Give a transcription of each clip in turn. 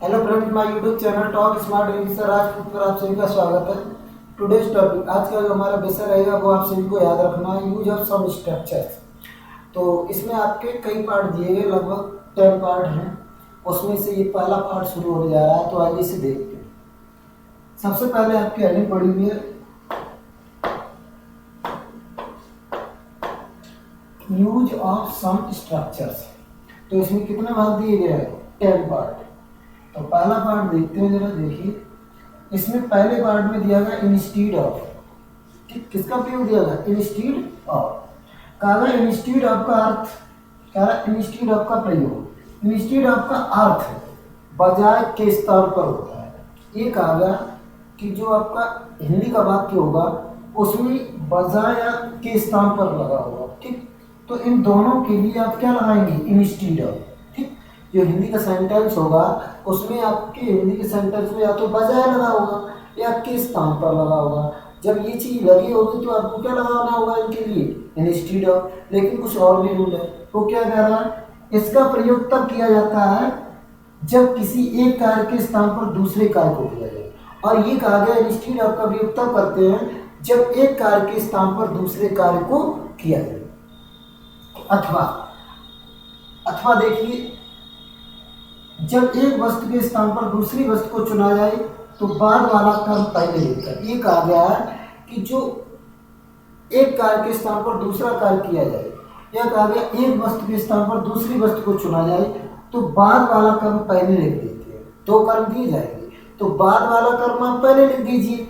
Hello friends, my YouTube channel talk smart English sir आज पर आप सभी का स्वागत है। टुडेज टॉपिक, आज का जो हमारा विषय रहेगा वो आप सभी को याद रखना है, यूज ऑफ सम स्ट्रक्चर्स। तो इसमें आपके कई पार्ट दिए गए, लगभग 10 पार्ट हैं। उसमें से ये पहला पार्ट शुरू होने जा रहा है, तो आइए इसे देखते हैं। सबसे पहले आपकी हेडिंग पड़ी हुई है यूज ऑफ सम स्ट्रक्चर्स। तो इसमें कितने भाग दिए गए हैं? 10 पार्ट। तो पहला पार्ट देखते हैं, जरा देखिए। इसमें पहले पार्ट में दिया गया इंस्टीड ऑफ, किसका प्रयोग दिया गया? Instead of. कहा गया इंस्टीड ऑफ का अर्थ, कह रहा इंस्टीड ऑफ का प्रयोग, इंस्टीड ऑफ का अर्थ बजाय के स्थान पर होता है। ये कहा गया कि जो आपका हिंदी का वाक्य होगा उसमें बजाय या के स्थान पर लगा होगा, ठीक। तो इन दोनों के लिए आप क्या लगाएंगे? इंस्टीड ऑफ, ठीक। जो हिंदी का सेंटेंस होगा उसमें आपके हिंदी के सेंटेंस में या तो बजाय लगा होगा या के स्थान पर लगा होगा। जब ये चीज़ लगी होगी तो आपको क्या लगाना होगा इनके लिए? Instead of. लेकिन कुछ और भी रूल है। वो क्या कह रहा है? इसका प्रयोग तब किया जाता है जब किसी एक कार्य के स्थान पर दूसरे कार्य को किया जाए। और ये कहा गया इंस्टीड ऑफ का प्रयोग तब करते हैं जब एक कार्य के स्थान पर दूसरे कार्य को किया जाए। अथवा देखिए, जब एक वस्तु के स्थान पर दूसरी वस्तु को चुना जाए तो बाद वाला कर्म पहले लेकर। ये कहा गया है कि जो एक कार्य के स्थान पर दूसरा कार्य किया जाए, या कहा गया एक वस्तु के स्थान पर दूसरी वस्तु को चुना जाए तो बाद वाला कर्म पहले लिख देते हैं। दो कर्म दिए जाएंगे तो बाद वाला कर्म आप पहले लिख दीजिए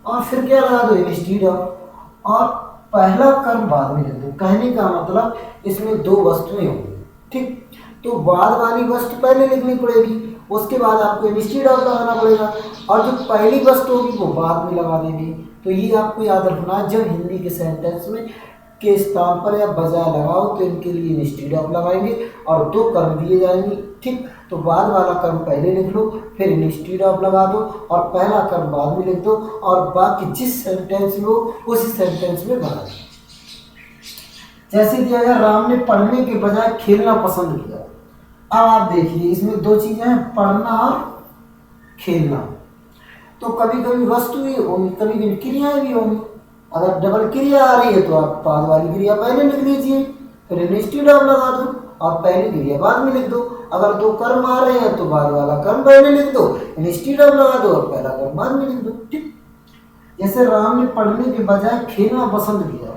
और फिर क्या लगा दो? इंस्टीड ऑफ, और पहला कर्म बाद में लिख दो। कहने का मतलब इसमें दो वस्तुएं होंगी, ठीक। तो बाद वाली वस्तु पहले लिखनी पड़ेगी, उसके बाद आपको इंस्टीड ऑफ लगाना पड़ेगा, और जो पहली वस्तु होगी वो बाद में लगा देंगे। तो ये आपको याद रखना है, जब हिंदी के सेंटेंस में के स्थान पर या बजाय लगाओ तो इनके लिए इंस्टीड ऑफ लगाएंगे और दो कर्म दिए जाएंगे, ठीक। तो बाद वाला कर्म पहले लिख लो, फिर इंस्टीड ऑफ लगा दो और पहला कर्म बाद में लिख दो, और बाकी जिस सेंटेंस में हो उसी सेंटेंस में बना दो। जैसे दिया गया, राम ने पढ़ने के बजाय खेलना पसंद किया। अब आप देखिए, इसमें दो चीजें हैं, पढ़ना और खेलना। तो कभी कभी वस्तु भी होंगी, कभी कभी क्रियाएं भी होंगी। अगर डबल क्रिया आ रही है तो आप बाद वाली क्रिया पहले लिख लीजिए, फिर इंस्टीड ऑफ लगा दो और पहली क्रिया बाद में लिख दो। अगर दो कर्म आ रहे हैं तो बाद वाला कर्म पहले लिख दो, इंस्टीड ऑफ लगा दो और पहला कर्म बाद में लिख दो, ठीक। जैसे राम ने पढ़ने के बजाय खेलना पसंद किया,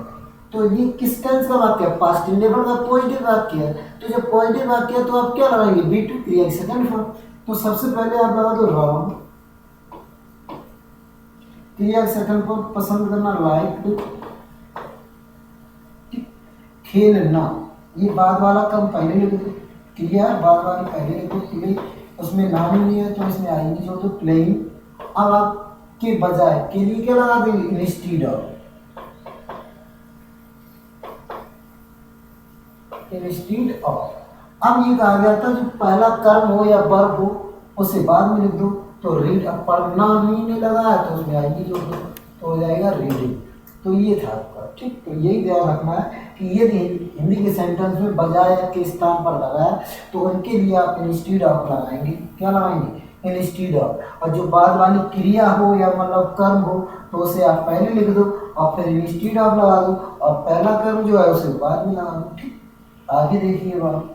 तो ये किस टेंस का वाक्य है? पास्ट इंडेफिनिट का पॉजिटिव वाक्य है। तो जब पॉजिटिव वाक्य है तो आप क्या लगाएंगे? बी टू, क्रिया की सेकंड फॉर्म। तो सबसे पहले आप लगा दो राम, क्रिया की सेकंड फॉर्म पसंद करना, लाइक, खेलना। ये बाद वाला कर्म पहले लिख दो, क्रिया बाद वाली पहले लिख दो, प्ले उसमें नाम ही नहीं है तो इसमें आएंगे जो तो प्लेइंग। अब आप के बजाय के लिए क्या लगा देंगे? Instead of, instead of. अब ये कहा गया था जो पहला कर्म हो या वर्ब हो उसे बाद में लिख दो। तो रीड, अब पढ़ना ही नहीं लगा है तो उसमें आएगी जो तो हो जाएगा रीडिंग। तो ये था आपका, ठीक। तो यही ध्यान रखना है कि यदि हिंदी के सेंटेंस में बजाय के स्थान पर लगा है तो उनके लिए आप इंस्टीड ऑफ लगाएंगे। क्या लगाएंगे? Instead of. और जो बाद वाली क्रिया हो या मतलब कर्म हो तो उसे आप पहले लिख दो और फिर इंस्टीड ऑफ लगा दो, और पहला कर्म जो है उसे बाद में लगा दो, ठीक। आगे देखिए बात।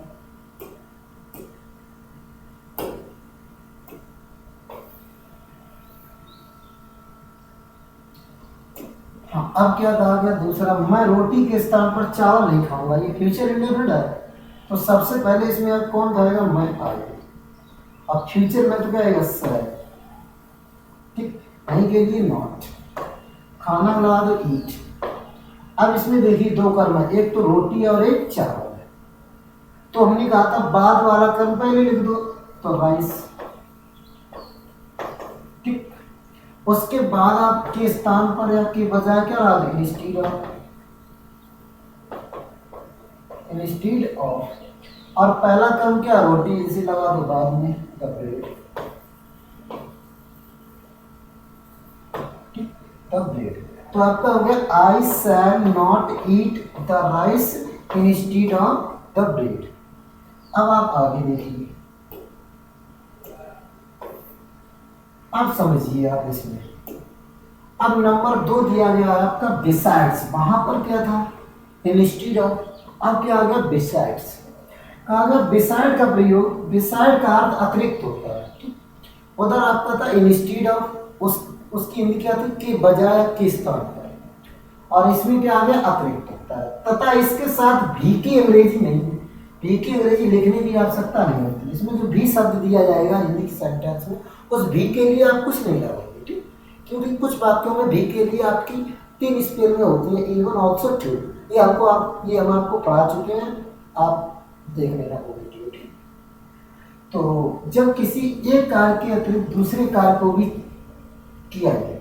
हाँ, अब क्या कहा गया दूसरा, मैं रोटी के स्थान पर चावल नहीं खाऊंगा। ये फ्यूचर इंडेफिनिट है, तो सबसे पहले इसमें अब कौन कहेगा? मैं आएगा। अब फ्यूचर में तो क्या आएगा? सर, ठीक। नहीं के लिए नॉट, खाना लगा दो ईट। अब इसमें देखिए दो कर्म है, एक तो रोटी और एक चावल। तो हमने कहा था बाद वाला कर्म पहले लिख दो, तो राइस, ठीक। उसके बाद आप के स्थान पर या के बजाय क्या लगा दें? Instead of, instead of. और पहला कर्म क्या? रोटी, इसे लगा दो बाद में द ब्रेड, ठीक, द ब्रेड। तो आपका हो गया I shall not eat the rice instead of the bread. अब आप आगे देखिए, आप समझिए आप इसमें। अब नंबर 2 दिया गया है आपका बिसाइड्स, वहां पर क्या था इंस्टीड ऑफ, अब क्या आ गया बिसाइड्स। कहा गया बिसाइड का प्रयोग, बिसाइड का अर्थ अतिरिक्त होता है, ठीक? उधर आपका था इंस्टीड ऑफ, उसकी हिंदी क्या थी के बजाय के स्थान पर, और इसमें क्या आ गया अतिरिक्त होता है, तथा इसके साथ भी की अंग्रेजी नहीं है, भी की अंग्रेजी लिखने की आवश्यकता नहीं होती। इसमें जो भी शब्द दिया जाएगा हिंदी की सेंटेंस में, उस भी के लिए आप कुछ नहीं लगाएंगे, ठीक? क्योंकि कुछ वाक्यों में भी के लिए आपकी 3 स्पेलिंग होती है, इवन ऑल्सो टू। ये हम आपको पढ़ा चुके हैं, आप देख लेना वो वीडियो, ठीक? तो जब किसी एक कार्य के अतिरिक्त दूसरे कार्य को भी किया जाए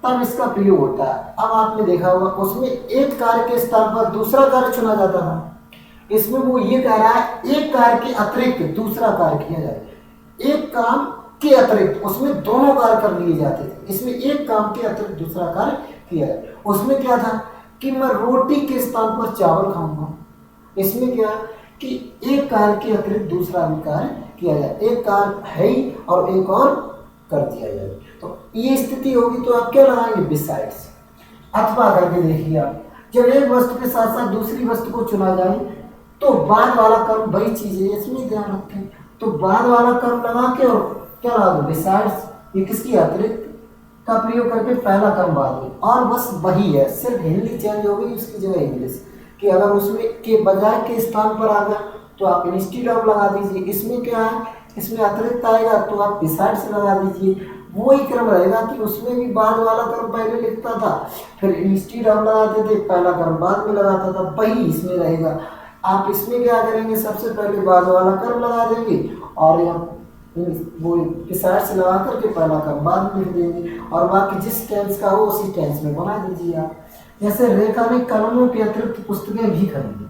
तब इसका प्रयोग होता है। अब आपने देखा होगा उसमें एक कार्य के स्थान पर दूसरा कार्य चुना जाता था, इसमें वो ये कह रहा है एक कार्य के अतिरिक्त दूसरा कार्य किया जाए। एक काम के अतिरिक्त उसमें दोनों कार्य कर लिए जाते थे, इसमें एक काम के अतिरिक्त दूसरा कार्य किया जाए। उसमें क्या था कि मैं रोटी के स्थान पर चावल खाऊंगा, इसमें क्या कि एक कार्य के अतिरिक्त दूसरा भी कार्य किया जाए, एक कार्य है ही और एक और कर दिया जाए, तो ये स्थिति होगी। तो आप क्या लगाएंगे बिसाइड्स। अथवा करके देखिए आप, जब एक वस्तु के साथ साथ दूसरी वस्तु को चुना जाए तो बाद वाला कर्म वही चीज है, इसमें ध्यान रखें। तो बाद वाला कर्म लगा के और क्या लगा दो बिसाइड्स, ये किसकी अतिरिक्त का प्रयोग करके पहला कर्म बाद में, और बस वही है, सिर्फ हिंदी चेंज हो गई, उसकी जगह इंग्लिश। कि अगर उसमें के बजाय के स्थान पर आ गया तो आप इंस्टीड ऑफ लगा दीजिए, इसमें क्या है इसमें अतिरिक्त आएगा तो आप बिसाइड्स लगा दीजिए। वही क्रम रहेगा कि उसमें भी बाद वाला क्रम पहले लिखता था, फिर इंस्टीड ऑफ लगाते थे, पहला क्रम बाद में लगाता था, वही इसमें रहेगा। आप इसमें क्या करेंगे, सबसे पहले बाद वाला क्रम लगा देंगे और वो बिसाइड्स लगा करके पहला क्रम बाद में लिख देंगे, और बाकी जिस टेंस का हो उसी टेंस में बना दीजिए आप। जैसे रेखा ने कलमों के अतिरिक्त पुस्तकें भी खरीदी,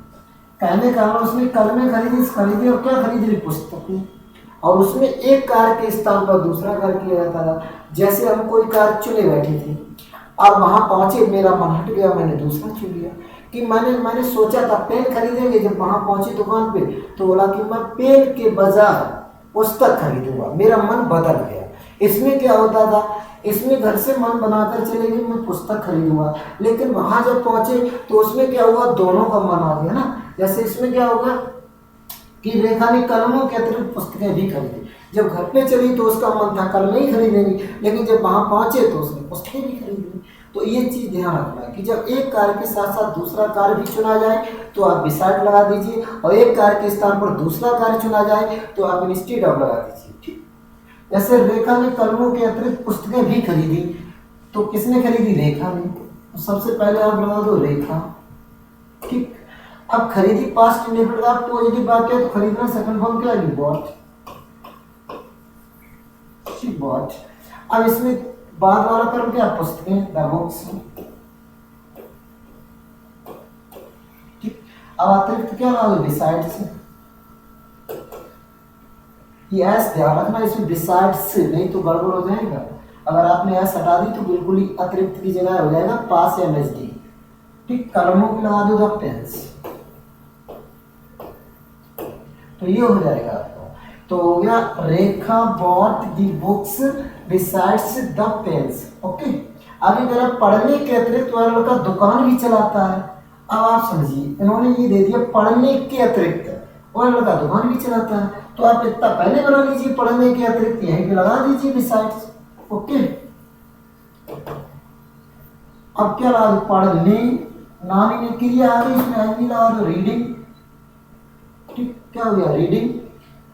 कहने का उसने कलमें खरीदी और क्या खरीदी पुस्तकें, और उसमें एक कार्य के स्थान पर दूसरा कार्य किया जाता था। जैसे हम कोई कार्य चुने बैठे थे और वहां पहुंचे, मेरा मन हट गया, मैंने दूसरा चुन लिया। कि मैंने सोचा था पेन खरीदेंगे, जब वहां पहुंचे दुकान पे तो बोला कि मैं पेन के बजाय पुस्तक खरीदूंगा, मेरा मन बदल गया। इसमें क्या होता था, इसमें घर से मन बनाकर चले गए मैं पुस्तक खरीदूंगा, लेकिन वहां जब पहुंचे तो उसमें क्या हुआ, दोनों का मन आ गया ना। जैसे इसमें क्या होगा कि रेखा ने कलमों के अतिरिक्त पुस्तकें भी खरीदी, जब घर पे चली तो उसका मन था कलमें ही खरीदेंगी, लेकिन जब वहां पहुंचे तो उसने पुस्तकें भी खरीदी। तो ये चीज ध्यान रखना है कि जब एक कार्य के साथ साथ दूसरा कार्य भी चुना जाए तो आप बिसाइड लगा दीजिए, और एक कार्य के स्थान पर दूसरा कार्य चुना जाए तो आप इंस्टीड ऑफ लगा दीजिए, ठीक? जैसे रेखा ने कलमों के अतिरिक्त पुस्तकें भी खरीदी, तो किसने खरीदी, रेखा ने। तो सबसे पहले आप लगा दो रेखा, ठीक? अब खरीदी पास्ट इंडेफिनिट का पॉजिटिव वाक्य है तो खरीदना सेकंड फॉर्म क्या है, बॉट, ठीक? बॉट। अब इसमें बाद वाला कर्म क्या, पुस्तकें, द बुक्स, ठीक? अब अतिरिक्त क्या लगा दो बिसाइड्स। यस ध्यान रखना, इसमें बिसाइड्स नहीं तो गड़बड़ हो जाएगा। अगर आपने यस हटा दी तो बिल्कुल ही अतिरिक्त की जगह हो जाएगा पास या नजदीक, ठीक? कलमों की लगा दो द पेन्स, तो ये हो जाएगा आपका। तो हो गया Rekha bought the books besides the pens, okay. आगे अगर पढ़ने के अतिरिक्त वह लड़का दुकान भी चलाता है। अब आप समझिए, इन्होंने ये दे दिया पढ़ने के अतिरिक्त वह लड़का दुकान भी चलाता है, तो आप इतना पहले बना लीजिए पढ़ने के अतिरिक्त, यहीं पे लगा दीजिए बिसाइड्स, ओके। अब क्या लगा दो, पढ़ने, नानी ने क्रिया आ गई, इसमें एनवी लगा दो रीडिंग, ठीक? क्या हो गया, रीडिंग।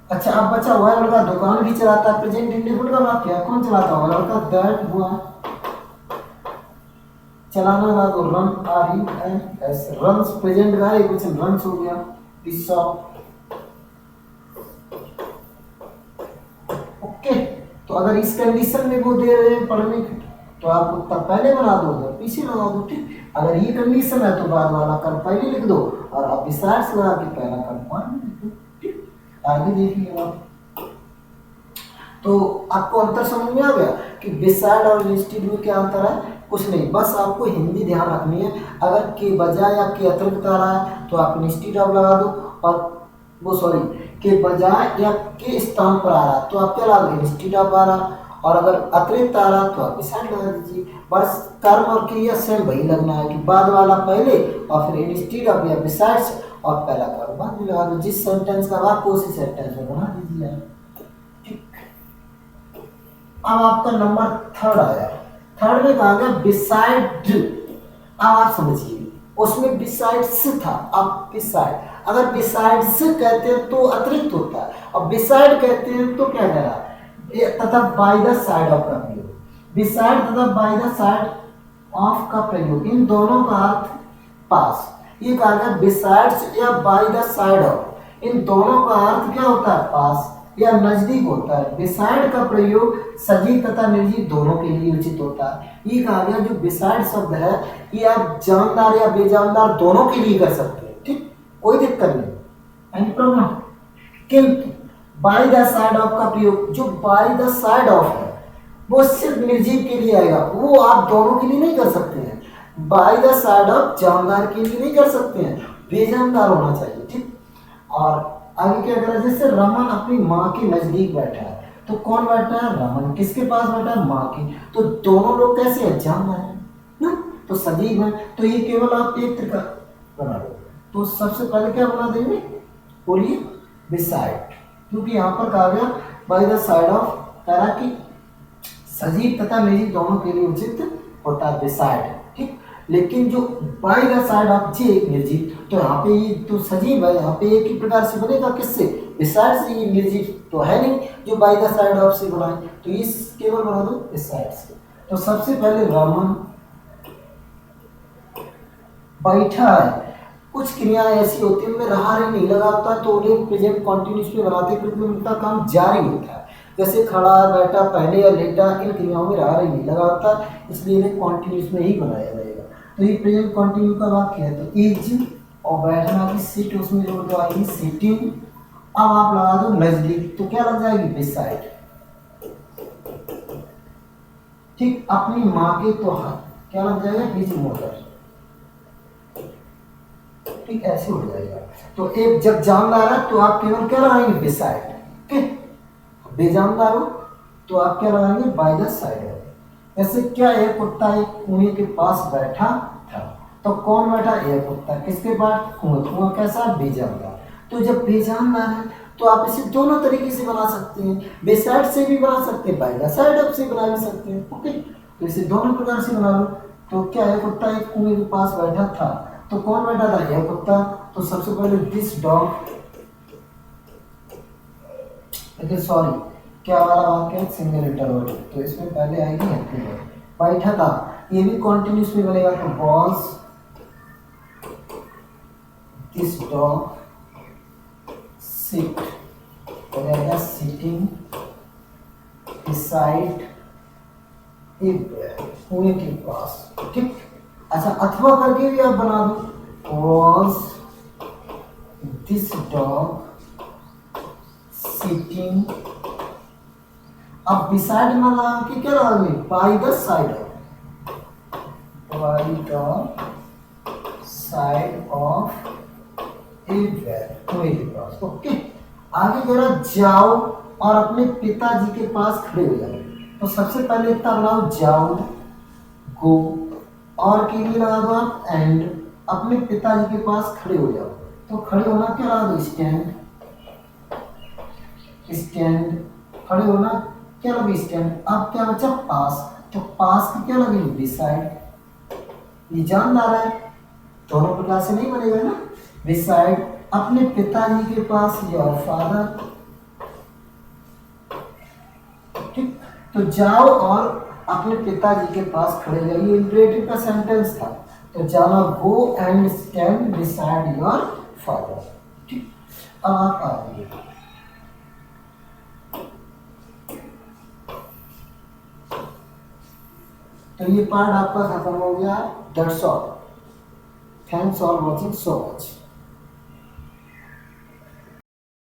अच्छा अब बचा हुआ लड़का दुकान भी चलाता है, प्रेजेंट इंडेफिनिट का वाक्य है, कौन चलाता हुआ लड़का, दैट हुआ। चलाना लगा दो run, R U N S, runs present का है, कुछ रन्स हो गया, दिस शॉप, ओके। तो अगर इस कंडीशन में वो दे रहे हैं पढ़ने की तो आप उत्तर पहले बना दो, उधर पीछे लगा दो, ठीक? अगर ये कंडीशन है तो बाद वाला कर्म पहले लिख दो और आप बिसाइड्स लगा के पहला कर्म बाद में लिख दो, ठीक? आगे देखिए आप। तो आपको अंतर समझ में आ गया कि बिसाइड और इंस्टीड में क्या अंतर है, कुछ नहीं, बस आपको हिंदी ध्यान रखनी है। अगर के बजाय या के अतिरिक्त आ रहा है तो आप इंस्टीड ऑफ लगा दो, और वो सॉरी के बजाय या के स्थान पर आ रहा है तो आप क्या लगा दो इंस्टीड ऑफ आ रहा, और अगर अतिरिक्त आ रहा तो आप बिसाइड लगा दीजिए। बस कर्म और क्रिया सेम वही लगना है कि बाद वाला पहले और फिर इंस्टीड ऑफ या बिसाइड्स और पहला कर्म बाद में लगा दो। जिस सेंटेंस का वाक्य उसी सेंटेंस में बना दीजिए आप। ठीक, अब आपका नंबर थर्ड आया। थर्ड में कहा गया बिसाइड। अब आप समझिए उसमें बिसाइड्स था, अब बिसाइड। अगर बिसाइड्स कहते हैं तो अतिरिक्त होता है, और बिसाइड कहते हैं तो क्या कह रहा है, तथा बाय द साइड ऑफ का प्रयोग। बिसाइड तथा बाय द साइड ऑफ का प्रयोग, इन दोनों का अर्थ पास। ये कहा गया बिसाइड्स या बाय द साइड ऑफ, इन दोनों का अर्थ क्या होता है, पास या नजदीक होता है। बिसाइड का प्रयोग सजीव तथा निर्जीव दोनों के लिए उचित होता है। ये कहा गया जो बिसाइड शब्द है ये आप जानदार या बेजानदार दोनों के लिए कर सकते हैं। ठीक, कोई दिक्कत नहीं, एनी प्रॉब्लम। किंतु बाय द साइड ऑफ का प्रयोग, जो बाय द साइड ऑफ है वो सिर्फ निर्जीव के लिए आएगा, वो आप दोनों के लिए नहीं कर सकते हैं। बाय द साइड ऑफ जानदार के लिए नहीं कर सकते हैं, बेजानदार होना चाहिए। ठीक, और आगे क्या करा, जैसे रमन अपनी माँ के नजदीक बैठा है, तो कौन बैठा है, रमन। किसके पास बैठा है, माँ के। तो दोनों लोग कैसे है, जानदार है ना, तो सजीव है। तो ये केवल आप एक तरीका बना दो। तो सबसे पहले क्या बना देंगे, बोलिए, बिसाइड, क्योंकि यहाँ पर कहा गया बाय द साइड ऑफ, कह रहा कि सजीव तथा निर्जीव दोनों के लिए उचित होता है बिसाइड। ठीक, लेकिन जो बाय द साइड ऑफ जे निर्जीव, तो यहाँ पे ये तो सजीव है, यहाँ पे एक ही प्रकार से बनेगा, किससे, बिसाइड से। ये निर्जीव तो है नहीं जो बाय द साइड ऑफ से बनाए, तो ये केवल बना दो बिसाइड से। तो सबसे पहले रमन बैठा है। कुछ क्रियाएं ऐसी होती है उनमें रहा रही नहीं लगा होता, तो उन्हें प्रेजेंट कॉन्टिन्यूस में बनाते क्योंकि उनका काम जारी होता है। जैसे खड़ा, बैठा, पहले या लेटा, इन क्रियाओं में रहा रही नहीं लगा होता, इसलिए इन्हें कॉन्टिन्यूस में ही बनाया जाएगा। तो ये प्रेजेंट कॉन्टिन्यू का वाक्य है, तो इज और बैठना की सीट, उसमें जोड़ दो आएगी सिटिंग। अब आप लगा दो नजदीक, तो क्या लग जाएगी, बिसाइड। ठीक, अपनी माँ के तो हाथ, क्या लग जाएगा, हिज मदर। ठीक, ऐसे हो जाएगा। तो एक जब जानदार है तो आप केवल क्या लगाएंगे, बिसाइड। ठीक, बेजानदार हो तो आप क्या लगाएंगे, बाय द साइड ऑफ। जैसे क्या, एक कुत्ता एक कुएं के पास बैठा था, तो कौन बैठा, एक कुत्ता, किसके पास, कुआं। कुआं कैसा, बेजानदार। तो जब बेजानदार है तो आप इसे दोनों तरीके से बना सकते हैं, बेसाइड से भी बना सकते हैं, बाय द साइड ऑफ से बना भी सकते हैं। ओके, तो इसे दोनों प्रकार से बना लो। तो क्या है, कुत्ता एक कुएं के पास बैठा था, तो कौन बैठा था, यह कुत्ता। तो सबसे पहले दिस डॉग, लेकिन सॉरी क्या वाला वाक्य है, सिंगल इंटरवर्ड, तो इसमें पहले आएगी हेल्पिंग वर्ब। बैठा था, ये भी कॉन्टिन्यूस में बनेगा, तो वॉज दिस डॉग सिट, हो जाएगा सिटिंग बिसाइड ए कुएं के पास। ठीक, अच्छा, अथवा करके भी आप बना दो, वॉज दिस डॉग सिटिंग। अब बिसाइड में लगा के क्या लगाएंगे, by the side of, by the side of a कुएं के पास। ओके, आगे कह रहा जाओ और अपने पिताजी के पास खड़े हो जाओ। तो सबसे पहले इतना बनाओ, जाओ, गो, और के लिए लगा दो आप एंड, अपने पिताजी के पास खड़े हो जाओ। तो खड़े होना क्या लगा दो, स्टैंड। स्टैंड, खड़े होना क्या लगे, स्टैंड। अब क्या बचा, पास, तो पास की क्या लगे, बिसाइड। ये जानदार है, दोनों प्रकार से नहीं बनेगा ना, बिसाइड अपने पिताजी के पास, योर फादर। ठीक, तो जाओ और अपने पिताजी के पास खड़े हो जाइए, इंपरेटिव का सेंटेंस था, तो जाना, go and stand beside your father. ठीक, अब आप आइए, तो ये पार्ट आपका खत्म हो गया। That's all, thanks for watching so much.